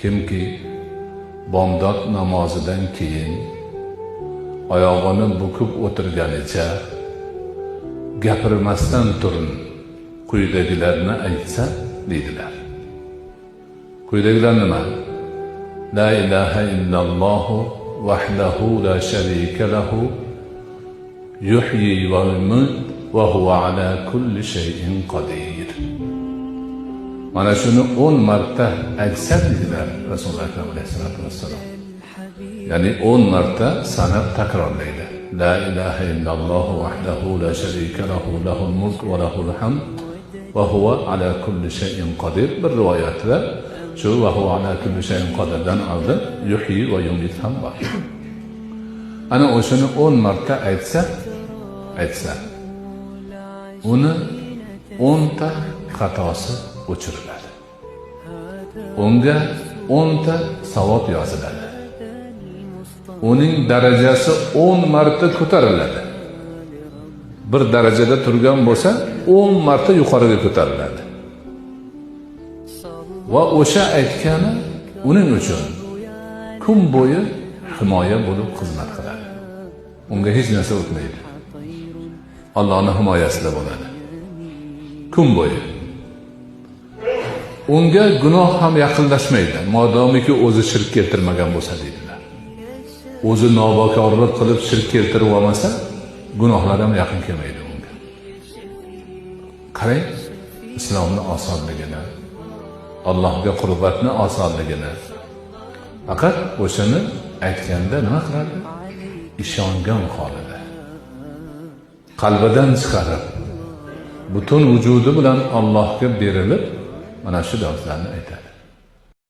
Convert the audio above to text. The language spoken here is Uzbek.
Kimki bomdod namozidan keyin oyog'ini bukib o'tirganicha gapirmasdan turun quyidagilarni aytsa deydilar. Quyidagilar nima? La ilaha illalloh vahdahu la sharika lahu yuhyi va yumiit va huwa ala kulli shay'in qodir. Mana shuni 10 marta aytsa dedilar Rasululloh akram alayhisolatu vassalom. Ya'ni 10 marta sanab takrorlaydi. La ilaha illalloh vahdahu la sharika lahu lahul mulk va lahul hamd va huwa ala kulli shay'in qodir. Bir rivoyatda shu va huwa ala kulli shay'in qodirdan oldin yuhyi va yumiit ham bor. Ana o'shani 10 marta aytsa uni 10 ta xatosi o'chiriladi. Unga 10 ta savob yoziladi. Uning darajasi 10 marta ko'tariladi. Bir darajada turgan bo'lsa 10 marta yuqoriga ko'tariladi. Va o'sha aytgani uning uchun kun bo'yi himoya bo'lib xizmat qiladi. Unga hech narsa o'tmaydi. Allohning himoyasida bo'ladi. Kun bo'yi. Unga gunoh ham yaqinlashmaydi, modomiki o'zi shirk keltirmagan bo'lsa deydilar. O'zi nobokorlik qilib shirk keltirib olmasa, gunohlar ham yaqin kelmaydi unga. Qarang, islomning osonligini, Allohga qurbatni osonligini. Faqat o'shani aytganda nima qiladi? Ishongan holida. Qalbidan chiqarib, butun vujudi bilan Allohga berilib, mana shu dardlarni aytadi.